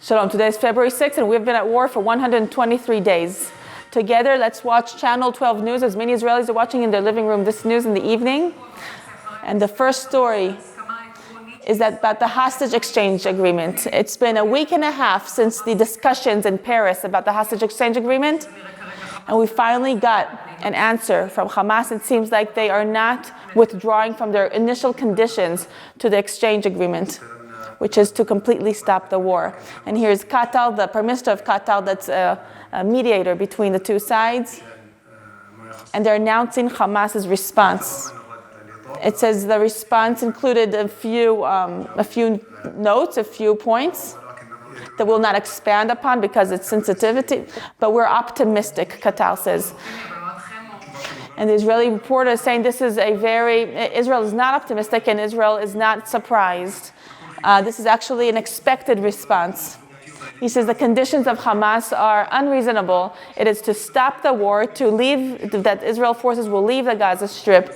Shalom, today is February 6th and we've been at war for 123 days. Together, let's watch Channel 12 News, as many Israelis are watching in their living room this news in the evening. And the first story is about the hostage exchange agreement. It's been a week and a half since the discussions in Paris about the hostage exchange agreement. And we finally got an answer from Hamas. It seems like they are not withdrawing from their initial conditions to the exchange agreement, which is to completely stop the war. And here's Qatar, the Prime Minister of Qatar, that's a mediator between the two sides. And they're announcing Hamas's response. It says the response included a few notes, a few points that we'll not expand upon because it's sensitivity, but we're optimistic, Qatar says. And the Israeli reporter is saying Israel is not optimistic and Israel is not surprised. This is actually an expected response. He says the conditions of Hamas are unreasonable. It is to stop the war, that Israel forces will leave the Gaza Strip.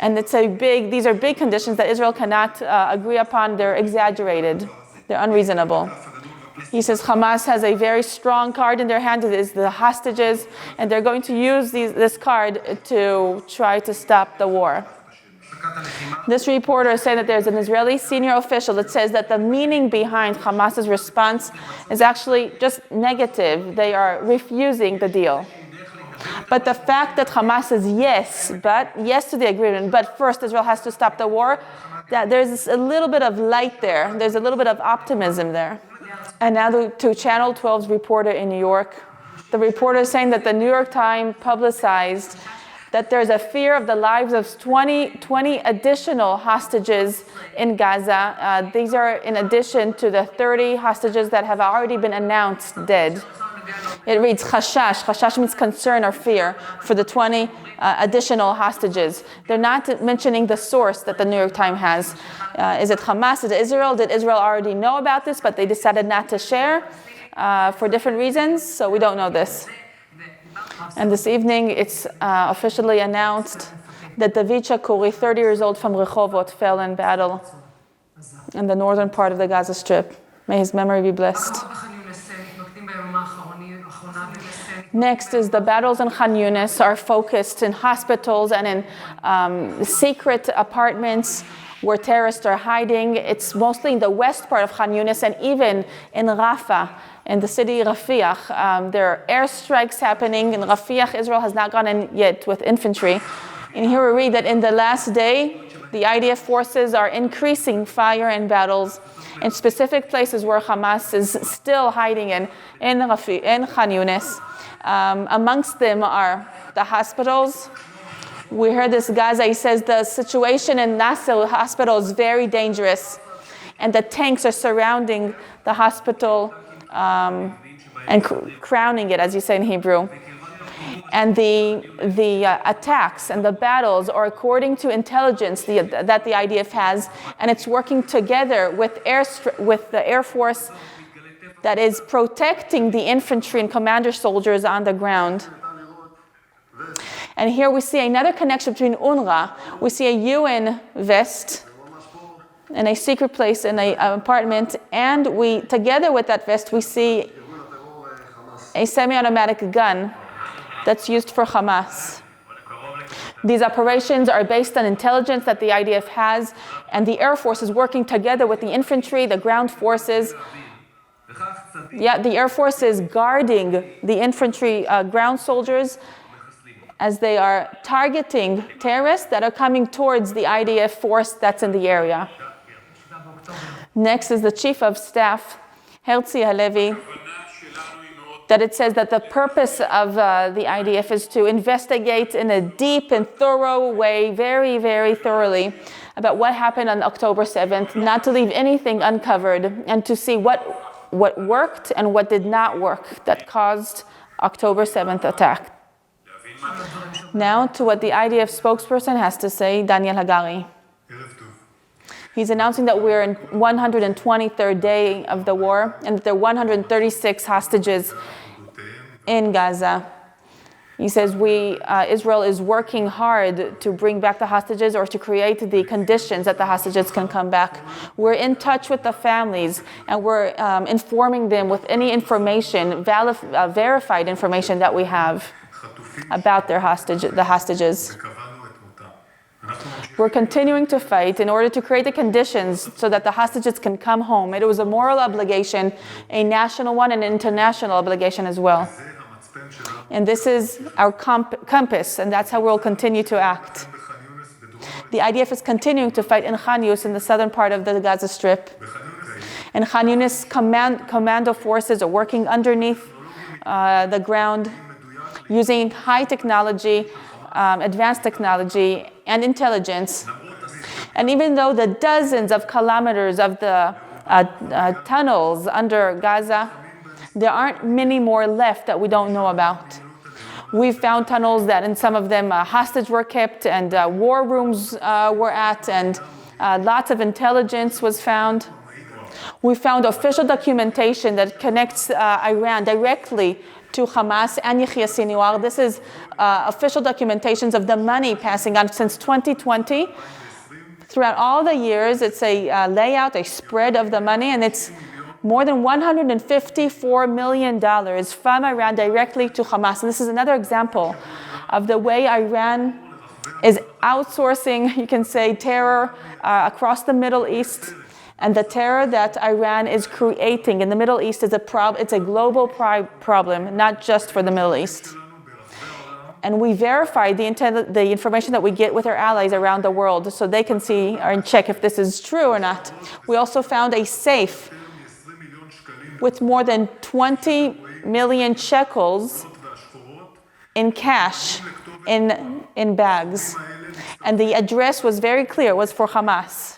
And these are big conditions that Israel cannot agree upon. They're exaggerated. They're unreasonable. He says Hamas has a very strong card in their hand. It is the hostages. And they're going to use this card to try to stop the war. This reporter is saying that there's an Israeli senior official that says that the meaning behind Hamas's response is actually just negative. They are refusing the deal. But the fact that Hamas says yes to the agreement, but first Israel has to stop the war, that there's a little bit of light there. There's a little bit of optimism there. And now to Channel 12's reporter in New York. The reporter is saying that the New York Times publicized that there's a fear of the lives of 20 additional hostages in Gaza. These are in addition to the 30 hostages that have already been announced dead. It reads chashash. Chashash means concern or fear for the 20 additional hostages. They're not mentioning the source that the New York Times has. Is it Hamas? Is it Israel? Did Israel already know about this, but they decided not to share for different reasons? So we don't know this. And this evening, it's officially announced that David Shakuri, 30 years old from Rehovot, fell in battle in the northern part of the Gaza Strip. May his memory be blessed. Next is the battles in Khan Yunis are focused in hospitals and in secret apartments where terrorists are hiding. It's mostly in the west part of Khan Yunis and even in Rafah, in the city Rafiah. There are airstrikes happening in Rafiah. Israel has not gone in yet with infantry. And here we read that in the last day, the IDF forces are increasing fire and battles in specific places where Hamas is still hiding in Khan Yunis. Amongst them are the hospitals. We heard this Gaza, he says the situation in Nasser hospital is very dangerous and the tanks are surrounding the hospital and crowning it, as you say in Hebrew. And the attacks and the battles are according to intelligence that the IDF has, and it's working together with the Air Force that is protecting the infantry and commander soldiers on the ground. And here we see another connection between UNRWA. We see a UN vest in a secret place in an apartment, and together with that vest, we see a semi-automatic gun that's used for Hamas. These operations are based on intelligence that the IDF has, and the Air Force is working together with the infantry, the ground forces. The Air Force is guarding the infantry ground soldiers as they are targeting terrorists that are coming towards the IDF force that's in the area. Next is the Chief of Staff, Herzi Halevi, that it says that the purpose of the IDF is to investigate in a deep and thorough way, very, very thoroughly, about what happened on October 7th, not to leave anything uncovered, and to see what worked and what did not work that caused October 7th attack. Now to what the IDF spokesperson has to say, Daniel Hagari. He's announcing that we're in 123rd day of the war and that there are 136 hostages in Gaza. He says Israel is working hard to bring back the hostages or to create the conditions that the hostages can come back. We're in touch with the families and we're informing them with any information, verified information that we have about the hostages. We're continuing to fight in order to create the conditions so that the hostages can come home. It was a moral obligation, a national one, and an international obligation as well. And this is our compass, and that's how we'll continue to act. The IDF is continuing to fight in Khan Younis in the southern part of the Gaza Strip. And Khan Younis commando forces are working underneath the ground using high technology, advanced technology, and intelligence. And even though the dozens of kilometers of the tunnels under Gaza, there aren't many more left that we don't know about. We found tunnels that in some of them hostage were kept and war rooms were at, and lots of intelligence was found. We found official documentation that connects Iran directly to Hamas and Yahya Sinwar. This is official documentations of the money passing on since 2020. Throughout all the years, it's a layout, a spread of the money, and it's more than $154 million from Iran directly to Hamas. And this is another example of the way Iran is outsourcing, you can say, terror across the Middle East. And the terror that Iran is creating in the Middle East is it's a global problem, not just for the Middle East. And we verify the information that we get with our allies around the world so they can see or check if this is true or not. We also found a safe with more than 20 million shekels in cash, in bags. And the address was very clear, it was for Hamas.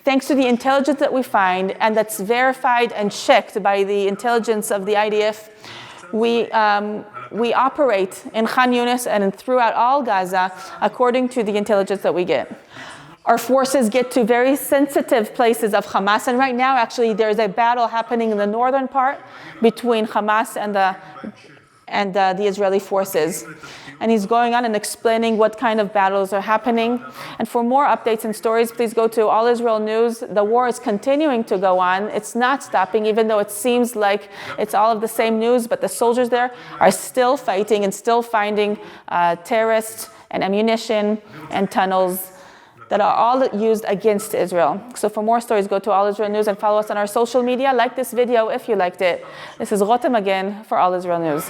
Thanks to the intelligence that we find, and that's verified and checked by the intelligence of the IDF, we operate in Khan Younis and throughout all Gaza according to the intelligence that we get. Our forces get to very sensitive places of Hamas, and right now actually there's a battle happening in the northern part between Hamas and the Israeli forces. And he's going on and explaining what kind of battles are happening. And for more updates and stories, please go to All Israel News. The war is continuing to go on. It's not stopping, even though it seems like it's all of the same news, but the soldiers there are still fighting and still finding terrorists and ammunition and tunnels that are all used against Israel. So for more stories, go to All Israel News and follow us on our social media. Like this video if you liked it. This is Rotem Magen for All Israel News.